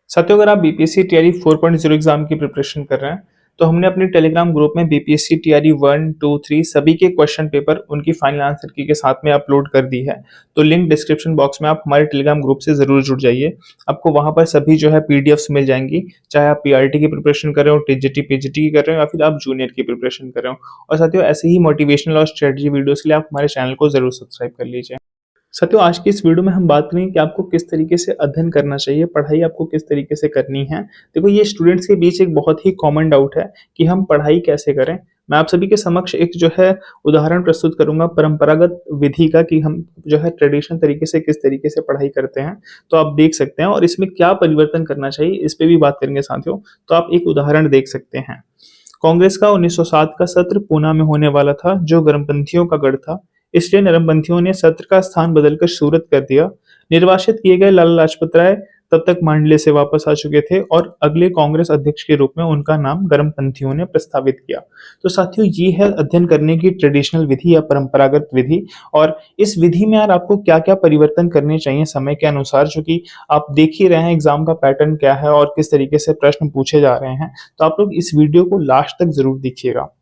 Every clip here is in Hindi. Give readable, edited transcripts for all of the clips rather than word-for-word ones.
साथियों, अगर आप बीपीएससी टीआरई 4.0 एग्जाम की प्रिपरेशन कर रहे हैं, तो हमने अपने टेलीग्राम ग्रुप में बीपीएससी टीआरई 1, 2, 3 सभी के क्वेश्चन पेपर उनकी फाइनल आंसर की के साथ में अपलोड कर दी है। तो लिंक डिस्क्रिप्शन बॉक्स में आप हमारे टेलीग्राम ग्रुप से ज़रूर जुड़ जाइए। आपको वहाँ पर सभी जो है पीडीएफ्स मिल जाएँगी, चाहे आप पीआरटी की प्रिपरेशन कर रहे हो, टीजीटी, पीजीटी की कर रहे हो या फिर आप जूनियर की प्रिपरेशन कर रहे हो। और साथियों, ऐसे ही मोटिवेशनल और स्ट्रेटजी वीडियोज़ के लिए आप हमारे चैनल को ज़रूर सब्सक्राइब कर लीजिए। साथियों, आज की इस वीडियो में हम बात करेंगे कि आपको किस तरीके से अध्ययन करना चाहिए, पढ़ाई आपको किस तरीके से करनी है। देखो, ये स्टूडेंट्स के बीच एक बहुत ही कॉमन डाउट है कि हम पढ़ाई कैसे करें। मैं आप सभी के समक्ष एक जो है उदाहरण प्रस्तुत करूँगा परंपरागत विधि का कि हम जो है ट्रेडिशनल तरीके से किस तरीके से पढ़ाई करते हैं। तो आप देख सकते हैं और इसमें क्या परिवर्तन करना चाहिए, इस पे भी बात करेंगे साथियों। तो आप एक उदाहरण देख सकते हैं। कांग्रेस का 1907 का सत्र पूना में होने वाला था, जो गर्मपंथियों का गढ़ था। इसलिए नरमपंथियों ने सत्र का स्थान बदलकर सूरत कर दिया। निर्वासित किए गए लाला लाजपत राय तब तक मांडले से वापस आ चुके थे और अगले कांग्रेस अध्यक्ष के रूप में उनका नाम गर्मपंथियों ने प्रस्तावित किया। तो साथियों, ये है अध्ययन करने की ट्रेडिशनल विधि या परंपरागत विधि। और इस विधि में यार आपको क्या क्या परिवर्तन करने चाहिए समय के अनुसार, जो कि आप देख ही रहे हैं एग्जाम का पैटर्न क्या है और किस तरीके से प्रश्न पूछे जा रहे हैं। तो आप लोग इस वीडियो को लास्ट तक जरूर देखिएगा।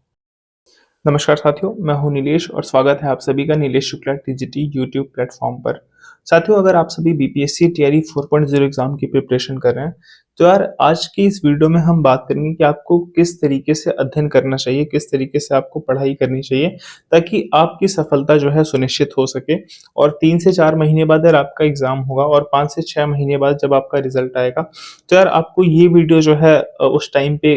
नमस्कार साथियों, मैं हूं नीलेश और स्वागत है आप सभी का Nilesh Shukla TGT YouTube platform पर। साथियों, अगर आप सभी बीपीएससी टीआरई 4.0 एग्जाम की प्रिपरेशन कर रहे हैं, तो यार आज की इस वीडियो में हम बात करेंगे कि आपको किस तरीके से अध्ययन करना चाहिए, किस तरीके से आपको पढ़ाई करनी चाहिए, ताकि आपकी सफलता जो है सुनिश्चित हो सके। और 3 से 4 महीने बाद यार आपका एग्जाम होगा और 5 से 6 महीने बाद जब आपका रिजल्ट आएगा, तो यार आपको ये वीडियो जो है उस टाइम पे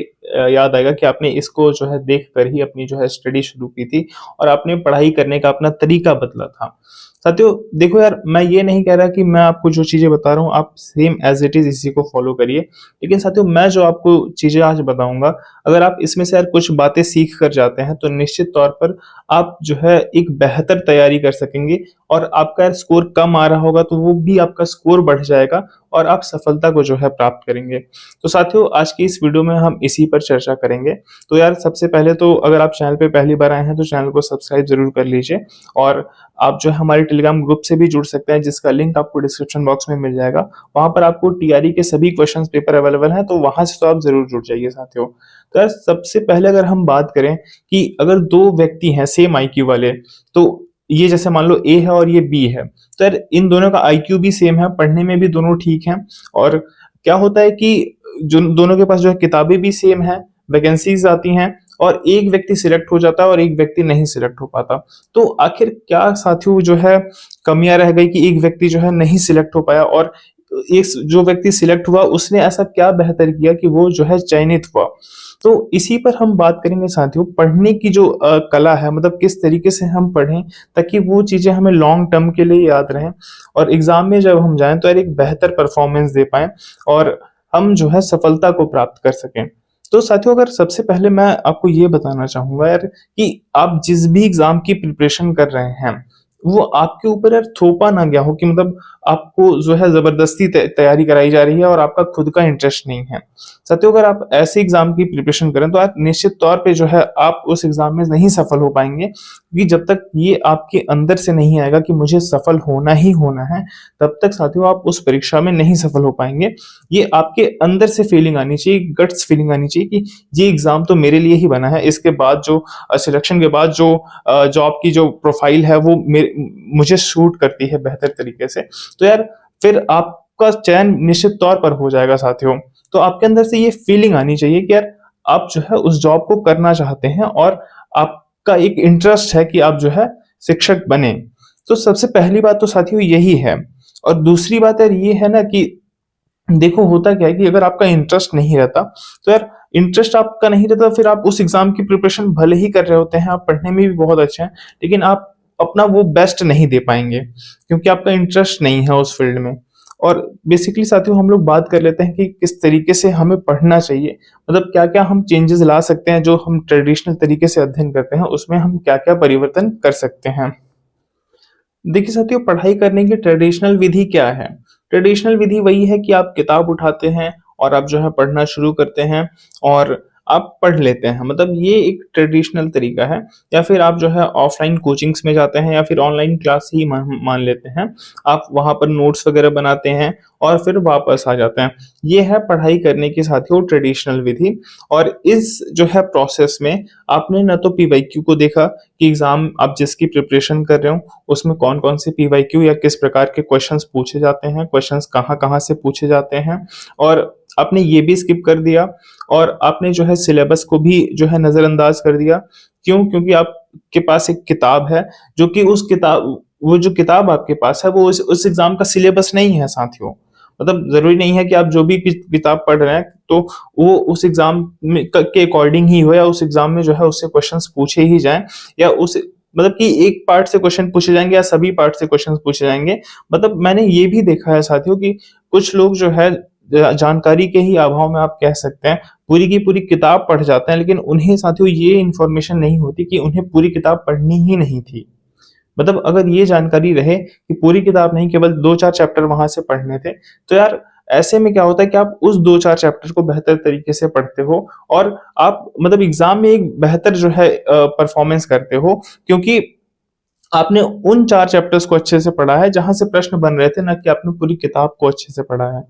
याद आएगा कि आपने इसको जो है देख कर ही अपनी जो है स्टडी शुरू की थी और आपने पढ़ाई करने का अपना तरीका बदला था। साथियों, देखो यार, मैं ये नहीं कह रहा कि मैं आपको जो चीज़ें बता रहा हूँ आप सेम एज़ इट इज़ इसी को फ़ॉलो करिए। लेकिन साथियों, मैं जो आपको चीज़ें आज बताऊँगा, अगर आप इसमें से यार कुछ बातें सीख कर जाते हैं, तो निश्चित तौर पर आप जो है एक बेहतर तैयारी कर सकेंगे। और आपका यार स्कोर कम आ रहा होगा, तो वो भी आपका स्कोर बढ़ जाएगा और आप सफलता को जो है प्राप्त करेंगे। तो साथियों, आज की इस वीडियो में हम इसी पर चर्चा करेंगे। तो यार सबसे पहले तो अगर आप चैनल पे पहली बार आए हैं, तो चैनल को सब्सक्राइब ज़रूर कर लीजिए। और आप जो है हमारे टेलीग्राम ग्रुप से भी जुड़ सकते हैं, जिसका लिंक आपको डिस्क्रिप्शन बॉक्स में मिल जाएगा। वहाँ पर आपको टीआरई के सभी क्वेश्चन पेपर अवेलेबल हैं, तो वहाँ से तो आप ज़रूर जुड़ जाइए साथियों। तो यार सबसे पहले अगर हम बात करें कि अगर 2 व्यक्ति हैं सेम आईक्यू वाले, तो ये जैसे मान लो ए है और ये बी है, तो यार इन दोनों का आईक्यू भी सेम है, पढ़ने में भी दोनों ठीक हैं। और क्या होता है कि जो दोनों के पास जो है किताबें भी सेम है, वैकेंसीज आती हैं और एक व्यक्ति सिलेक्ट हो जाता है और एक व्यक्ति नहीं सिलेक्ट हो पाता। तो आखिर क्या साथियों जो है कमियां रह गई कि एक व्यक्ति जो है नहीं सिलेक्ट हो पाया, और एक जो व्यक्ति सिलेक्ट हुआ उसने ऐसा क्या बेहतर किया कि वो जो है चयनित हुआ। तो इसी पर हम बात करेंगे साथियों। पढ़ने की जो कला है, मतलब किस तरीके से हम पढ़ें ताकि वो चीजें हमें लॉन्ग टर्म के लिए याद रहें और एग्जाम में जब हम जाएं तो यार एक बेहतर परफॉर्मेंस दे पाएं और हम जो है सफलता को प्राप्त कर सकें। तो साथियों, अगर सबसे पहले मैं आपको ये बताना चाहूंगा यार कि आप जिस भी एग्जाम की प्रिपरेशन कर रहे हैं, वो आपके ऊपर यार थोपा ना गया हो कि मतलब आपको जो है जबरदस्ती तैयारी कराई जा रही है और आपका खुद का इंटरेस्ट नहीं है। साथियों, अगर आप ऐसे एग्जाम की प्रिपरेशन करें, तो आप निश्चित तौर पे जो है आप उस एग्जाम में नहीं सफल हो पाएंगे, क्योंकि जब तक ये आपके अंदर से नहीं आएगा कि मुझे सफल होना ही होना है, तब तक साथियों आप उस परीक्षा में नहीं सफल हो पाएंगे। ये आपके अंदर से फीलिंग आनी चाहिए, गट्स फीलिंग आनी चाहिए कि ये एग्जाम तो मेरे लिए ही बना है। इसके बाद जो सिलेक्शन के बाद जो जॉब की जो प्रोफाइल है वो मुझे सूट करती है बेहतर तरीके से। तो यार फिर आपका चयन निश्चित तौर पर हो जाएगा साथियों। तो आपके अंदर से ये फीलिंग आनी चाहिए कि यार आप जो है उस जॉब को करना चाहते हैं और आपका एक इंटरेस्ट है कि आप जो है शिक्षक बने। तो सबसे पहली बात तो साथियों यही है। और दूसरी बात यार ये है ना कि देखो होता क्या है कि अगर आपका इंटरेस्ट नहीं रहता, तो यार इंटरेस्ट आपका नहीं रहता, फिर आप उस एग्जाम की प्रिपरेशन भले ही कर रहे होते हैं, आप पढ़ने में भी बहुत अच्छे हैं, लेकिन आप अपना वो बेस्ट नहीं दे पाएंगे क्योंकि आपका इंटरेस्ट नहीं है उस फील्ड में। और बेसिकली साथियों, हम लोग बात कर लेते हैं कि किस तरीके से हमें पढ़ना चाहिए, मतलब क्या क्या हम चेंजेस ला सकते हैं। जो हम ट्रेडिशनल तरीके से अध्ययन करते हैं उसमें हम क्या क्या परिवर्तन कर सकते हैं। देखिए साथियों, पढ़ाई करने की ट्रेडिशनल विधि क्या है। ट्रेडिशनल विधि वही है कि आप किताब उठाते हैं और आप जो है पढ़ना शुरू करते हैं और आप पढ़ लेते हैं, मतलब ये एक ट्रेडिशनल तरीका है। या फिर आप जो है ऑफलाइन कोचिंग्स में जाते हैं या फिर ऑनलाइन क्लास ही मान मान लेते हैं। आप वहां पर नोट्स वगैरह बनाते हैं और फिर वापस आ जाते हैं। ये है पढ़ाई करने की साथियों ट्रेडिशनल विधि। और इस जो है प्रोसेस में आपने ना तो पीवाईक्यू को देखा कि एग्जाम आप जिसकी प्रिपरेशन कर रहे हो उसमें कौन कौन से पीवाईक्यू या किस प्रकार के क्वेश्चंस पूछे जाते हैं, क्वेश्चंस कहाँ कहाँ से पूछे जाते हैं, और आपने ये भी स्किप कर दिया और आपने जो है सिलेबस को भी जो है नजरअंदाज कर दिया। क्यों? क्योंकि आपके पास एक किताब है जो कि उस किताब वो जो किताब आपके पास है वो उस एग्जाम का सिलेबस नहीं है साथियों। मतलब जरूरी नहीं है कि आप जो भी किताब पढ़ रहे हैं तो वो उस एग्जाम में के अकॉर्डिंग ही हो या उस एग्जाम में जो है उससे क्वेश्चंस पूछे ही जाएं, या उस मतलब कि एक पार्ट से क्वेश्चन पूछे जाएंगे या सभी पार्ट से क्वेश्चन पूछे जाएंगे। मतलब मैंने ये भी देखा है साथियों कि कुछ लोग जो है जानकारी के ही अभाव में आप कह सकते हैं पूरी की पूरी किताब पढ़ जाते हैं, लेकिन उन्हें साथियों ये इन्फॉर्मेशन नहीं होती कि उन्हें पूरी किताब पढ़नी ही नहीं थी। मतलब अगर ये जानकारी रहे कि पूरी किताब नहीं केवल 2-4 चैप्टर वहां से पढ़ने थे, तो यार ऐसे में क्या होता है कि आप उस 2-4 चैप्टर को बेहतर तरीके से पढ़ते हो और आप मतलब एग्जाम में एक बेहतर जो है परफॉर्मेंस करते हो, क्योंकि आपने उन 4 चैप्टर्स को अच्छे से पढ़ा है जहां से प्रश्न बन रहे थे, ना कि आपने पूरी किताब को अच्छे से पढ़ा है।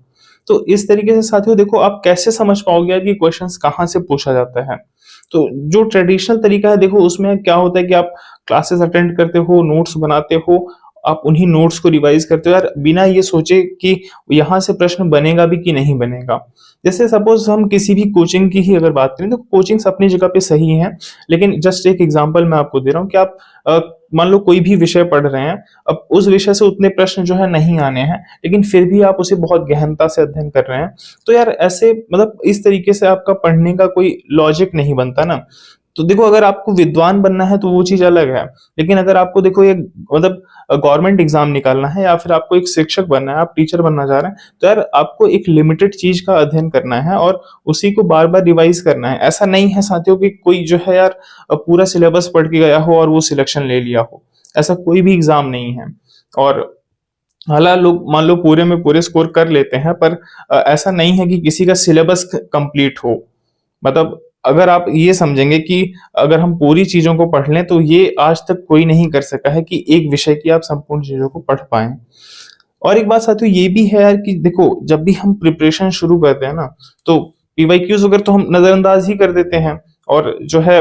तो इस तरीके से साथियों देखो आप कैसे समझ पाओगे कि क्वेश्चंस कहाँ से पूछा जाता है। तो जो ट्रेडिशनल तरीका है देखो उसमें क्या होता है कि आप क्लासेस अटेंड करते हो, नोट्स बनाते हो, आप उन्हीं नोट्स को रिवाइज करते हो यार बिना ये सोचे कि यहाँ से प्रश्न बनेगा भी कि नहीं बनेगा। जैसे सपोज हम किसी भी कोचिंग की ही अगर बात करें तो कोचिंग्स अपनी जगह पे सही हैं, लेकिन जस्ट एक एग्जांपल मैं आपको दे रहा हूँ कि आप मान लो कोई भी विषय पढ़ रहे हैं, अब उस विषय से उतने प्रश्न जो है नहीं आने हैं, लेकिन फिर भी आप उसे बहुत गहनता से अध्ययन कर रहे हैं, तो यार ऐसे मतलब इस तरीके से आपका पढ़ने का कोई लॉजिक नहीं बनता ना। तो देखो अगर आपको विद्वान बनना है तो वो चीज अलग है, लेकिन अगर आपको देखो ये मतलब गवर्नमेंट एग्जाम निकालना है या फिर आपको एक शिक्षक बनना है, आप टीचर बनना चाह रहे हैं, तो यार आपको एक लिमिटेड चीज का अध्ययन करना है और उसी को बार बार रिवाइज करना है। ऐसा नहीं है साथियों कि कोई जो है यार पूरा सिलेबस पढ़ के गया हो और वो सिलेक्शन ले लिया हो, ऐसा कोई भी एग्जाम नहीं है। और हालांकि लोग मान लो पूरे में पूरे स्कोर कर लेते हैं, पर ऐसा नहीं है कि किसी का सिलेबस कंप्लीट हो। मतलब अगर आप ये समझेंगे कि अगर हम पूरी चीजों को पढ़ लें तो ये आज तक कोई नहीं कर सका है कि एक विषय की आप संपूर्ण चीजों को पढ़ पाएं। और एक बात साथियों ये भी है यार कि देखो जब भी हम प्रिपरेशन शुरू करते हैं ना, तो पीवाईक्यूज वगैरह तो हम नजरअंदाज ही कर देते हैं और जो है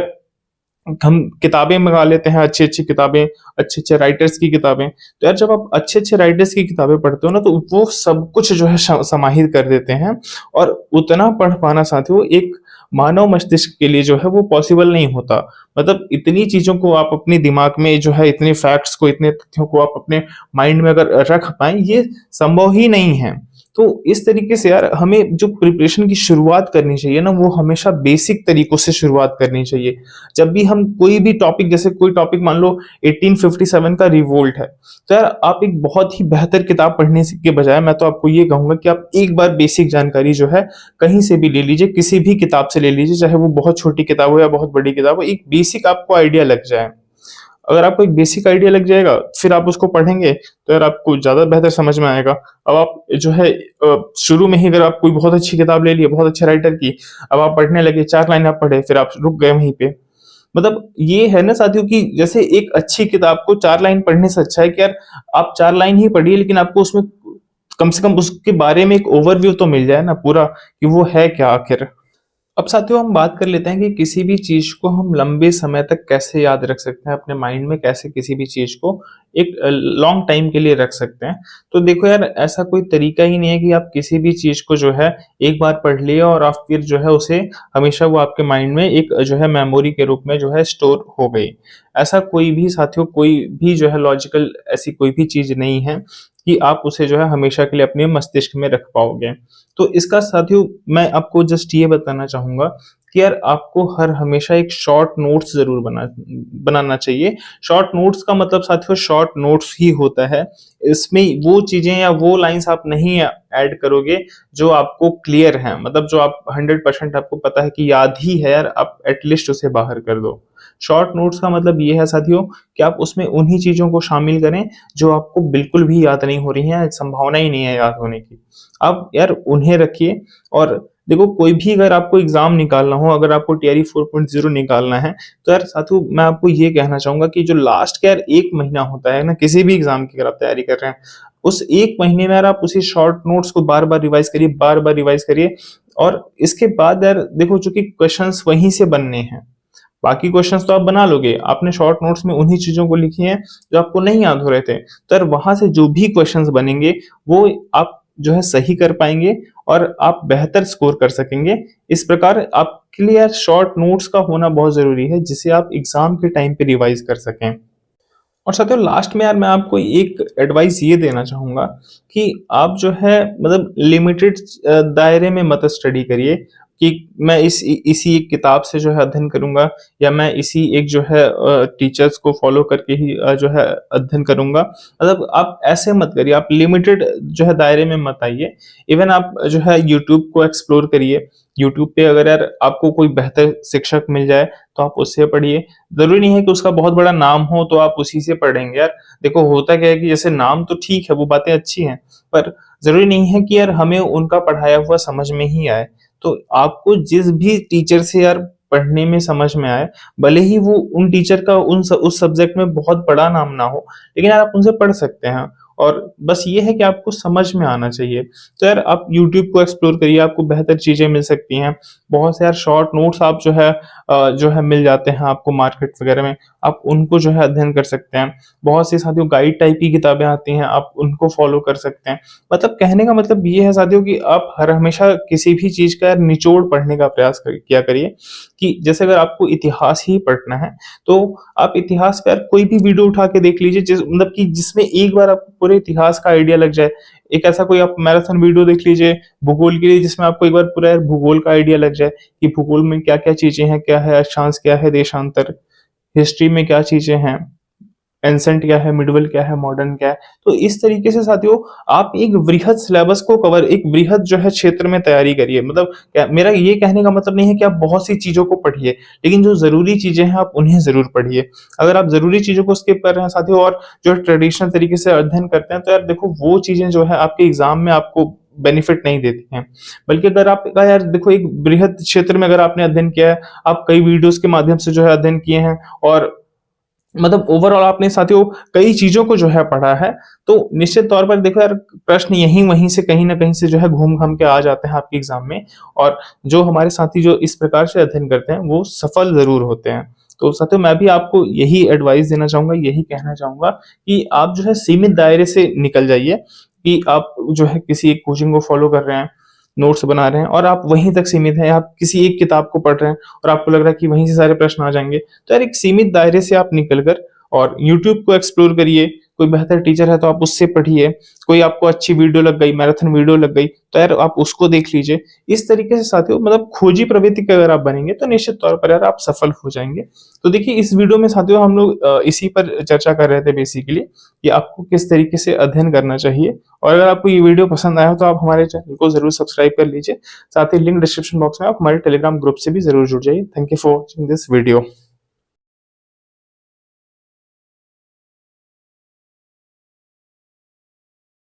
हम किताबें मंगा लेते हैं, अच्छी अच्छी किताबें, अच्छे अच्छे राइटर्स की किताबें। तो यार जब आप अच्छे अच्छे राइटर्स की किताबें पढ़ते हो ना तो वो सब कुछ जो है समाहित कर देते हैं, और उतना पढ़ पाना साथियों एक मानव मस्तिष्क के लिए जो है वो पॉसिबल नहीं होता। मतलब इतनी चीजों को आप अपने दिमाग में जो है, इतने फैक्ट्स को, इतने तथ्यों को आप अपने माइंड में अगर रख पाए, ये संभव ही नहीं है। तो इस तरीके से यार हमें जो प्रिपरेशन की शुरुआत करनी चाहिए ना, वो हमेशा बेसिक तरीकों से शुरुआत करनी चाहिए। जब भी हम कोई भी टॉपिक, जैसे कोई टॉपिक मान लो 1857 का रिवोल्ट है, तो यार आप एक बहुत ही बेहतर किताब पढ़ने के बजाय मैं तो आपको ये कहूंगा कि आप एक बार बेसिक जानकारी जो है कहीं से भी ले लीजिए, किसी भी किताब से ले लीजिए, चाहे वो बहुत छोटी किताब हो या बहुत बड़ी किताब हो, एक बेसिक आपको आइडिया लग जाए। अगर आपको एक बेसिक आइडिया लग जाएगा फिर आप उसको पढ़ेंगे तो यार आपको ज्यादा बेहतर समझ में आएगा। अब आप जो है शुरू में ही अगर आप कोई बहुत अच्छी किताब ले लिए बहुत अच्छे राइटर की, अब आप पढ़ने लगे, 4 लाइन आप पढ़े, फिर आप रुक गए वहीं पे। मतलब ये है ना साथियों कि जैसे एक अच्छी किताब को 4 लाइन पढ़ने से अच्छा है कि यार आप 4 लाइन ही पढ़िए, लेकिन आपको उसमें कम से कम उसके बारे में एक ओवरव्यू तो मिल जाए ना पूरा, कि वो है क्या आखिर। अब साथियों हम बात कर लेते हैं कि किसी भी चीज को हम लंबे समय तक कैसे याद रख सकते हैं, अपने माइंड में कैसे किसी भी चीज को एक लॉन्ग टाइम के लिए रख सकते हैं। तो देखो यार ऐसा कोई तरीका ही नहीं है कि आप किसी भी चीज को जो है एक बार पढ़ लिए और आप फिर जो है उसे हमेशा वो आपके माइंड में एक जो है मेमोरी के रूप में जो है स्टोर हो गई। ऐसा कोई भी साथियों, कोई भी जो है लॉजिकल ऐसी कोई भी चीज नहीं है कि आप उसे जो है हमेशा के लिए अपने मस्तिष्क में रख पाओगे। तो इसका साथियों मैं आपको जस्ट ये बताना चाहूंगा कि यार आपको हर हमेशा एक शॉर्ट नोट्स जरूर बनाना चाहिए। शॉर्ट नोट्स का मतलब साथियों शॉर्ट नोट्स ही होता है। इसमें वो चीजें या वो लाइंस आप नहीं ऐड करोगे जो आपको क्लियर है, मतलब जो आप 100% आपको पता है कि याद ही है, यार आप एटलीस्ट उसे बाहर कर दो। शॉर्ट नोट्स का मतलब ये है साथियों कि आप उसमें उन्हीं चीजों को शामिल करें जो आपको बिल्कुल भी याद नहीं हो रही है, संभावना ही नहीं है याद होने की। आप यार उन्हें रखिए। और देखो कोई भी अगर आपको एग्जाम निकालना हो, अगर आपको टीआरई 4.0 निकालना है, तो यार साथियों मैं आपको ये कहना चाहूंगा कि जो लास्ट का यार 1 महीना होता है ना किसी भी एग्जाम की अगर आप तैयारी कर रहे हैं, उस 1 महीने में यार आप उसी शॉर्ट नोट्स को बार-बार रिवाइज़ करिए, बार-बार रिवाइज़ करिए और इसके बाद यार देखो चूँकि क्वेश्चंस वहीं से बनने हैं। बाकी क्वेश्चंस तो आप बना लोगे, आपने शॉर्ट नोट्स में उन्हीं चीज़ों को लिखी हैं जो आपको नहीं याद हो रहे थे। तो यार वहाँ से जो भी क्वेश्चंस बनेंगे वो आप जो है सही कर पाएँगे और आप बेहतर स्कोर कर सकेंगे। इस प्रकार आपके लिए यार शॉर्ट नोट्स का होना बहुत ज़रूरी है जिसे आप एग्ज़ाम के टाइम पे रिवाइज़ कर सकें। और साथियों लास्ट में यार मैं आपको एक एडवाइस ये देना चाहूँगा कि आप जो है मतलब लिमिटेड दायरे में मत स्टडी करिए कि मैं इसी एक किताब से जो है अध्ययन करूँगा या मैं इसी एक जो है टीचर्स को फ़ॉलो करके ही जो है अध्ययन करूँगा। मतलब आप ऐसे मत करिए, आप लिमिटेड जो है दायरे में मत आइए। इवन आप जो है यूट्यूब को एक्सप्लोर करिए। यूट्यूब पे अगर यार आपको कोई बेहतर शिक्षक मिल जाए तो आप उससे पढ़िए। ज़रूरी नहीं है कि उसका बहुत बड़ा नाम हो तो आप उसी से पढ़ेंगे यार। देखो होता क्या है कि जैसे नाम तो ठीक है, वो बातें अच्छी हैं, पर ज़रूरी नहीं है कि यार हमें उनका पढ़ाया हुआ समझ में ही आए। तो आपको जिस भी टीचर से यार पढ़ने में समझ में आए, भले ही वो उन टीचर का उस सब्जेक्ट में बहुत बड़ा नाम ना हो, लेकिन यार आप उनसे पढ़ सकते हैं और बस ये है कि आपको समझ में आना चाहिए। तो यार आप यूट्यूब को एक्सप्लोर करिए, आपको बेहतर चीज़ें मिल सकती हैं। बहुत से यार शॉर्ट नोट्स आप जो है मिल जाते हैं आपको मार्केट वगैरह में, आप उनको जो है अध्ययन कर सकते हैं। बहुत सी साथियों गाइड टाइप की किताबें आती हैं, आप उनको फ़ॉलो कर सकते हैं। मतलब कहने का मतलब ये है साथियों कि आप हर हमेशा किसी भी चीज़ का यार निचोड़ पढ़ने का प्रयास किया करिए कि जैसे अगर आपको इतिहास ही पढ़ना है, तो आप इतिहास पे यार कोई भी वीडियो उठा के देख लीजिए मतलब कि जिसमें एक बार आपको पूरे इतिहास का आइडिया लग जाए। एक ऐसा कोई आप मैराथन वीडियो देख लीजिए भूगोल के लिए जिसमें आपको एक बार पूरा यार भूगोल का आइडिया लग जाए कि भूगोल में क्या-क्या चीज़ें हैं, क्या है अक्षांश, क्या है देशांतर, हिस्ट्री में क्या चीज़ें हैं। एन्सेंट क्या है, मिडवल क्या है, मॉडर्न क्या है। तो इस तरीके से साथियों आप एक वृहद सिलेबस को एक वृहद जो है क्षेत्र में तैयारी करिए। मतलब क्या मेरा ये कहने का मतलब नहीं है कि आप बहुत सी चीज़ों को पढ़िए, लेकिन जो ज़रूरी चीज़ें हैं आप उन्हें ज़रूर पढ़िए। अगर आप ज़रूरी चीज़ों को स्किप कर रहे हैं साथियों और जो ट्रेडिशनल तरीके से अध्ययन करते हैं, तो यार देखो वो चीज़ें जो है आपके एग्ज़ाम में आपको बेनिफिट नहीं देती हैं। बल्कि अगर आपका यार देखो एक वृहद क्षेत्र में अगर आपने अध्ययन किया है, आप कई वीडियोज़ के माध्यम से जो है अध्ययन किए हैं और मतलब ओवरऑल आपने साथियों कई चीज़ों को जो है पढ़ा है, तो निश्चित तौर पर देखो यार प्रश्न यहीं वहीं से कहीं न कहीं से जो है घूम-घाम के आ जाते हैं आपके एग्ज़ाम में और जो हमारे साथी जो इस प्रकार से अध्ययन करते हैं, वो सफल ज़रूर होते हैं। तो साथियों मैं भी आपको यही एडवाइस देना चाहूँगा, यही कहना चाहूँगा कि आप जो है सीमित दायरे से निकल जाइए कि आप जो है किसी एक कोचिंग को फ़ॉलो कर रहे हैं, नोट्स बना रहे हैं और आप वहीं तक सीमित हैं, आप किसी एक किताब को पढ़ रहे हैं और आपको लग रहा है कि वहीं से सारे प्रश्न आ जाएँगे। तो यार एक सीमित दायरे से आप निकल कर और यूट्यूब को एक्सप्लोर करिए, कोई बेहतर टीचर है तो आप उससे पढ़िए, कोई आपको अच्छी वीडियो लग गई, मैराथन वीडियो लग गई, तो यार आप उसको देख लीजिए। इस तरीके से साथियों मतलब खोजी प्रवृत्ति के अगर आप बनेंगे तो निश्चित तौर पर यार आप सफल हो जाएँगे। तो देखिए इस वीडियो में साथियों हम लोग इसी पर चर्चा कर रहे थे बेसिकली कि आपको किस तरीके से अध्ययन करना चाहिए और अगर आपको ये वीडियो पसंद आया हो तो आप हमारे चैनल को ज़रूर सब्सक्राइब कर लीजिए। साथ ही लिंक डिस्क्रिप्शन बॉक्स में आप हमारे टेलीग्राम ग्रुप से भी ज़रूर जुड़ जाइए। Thank you for watching this video.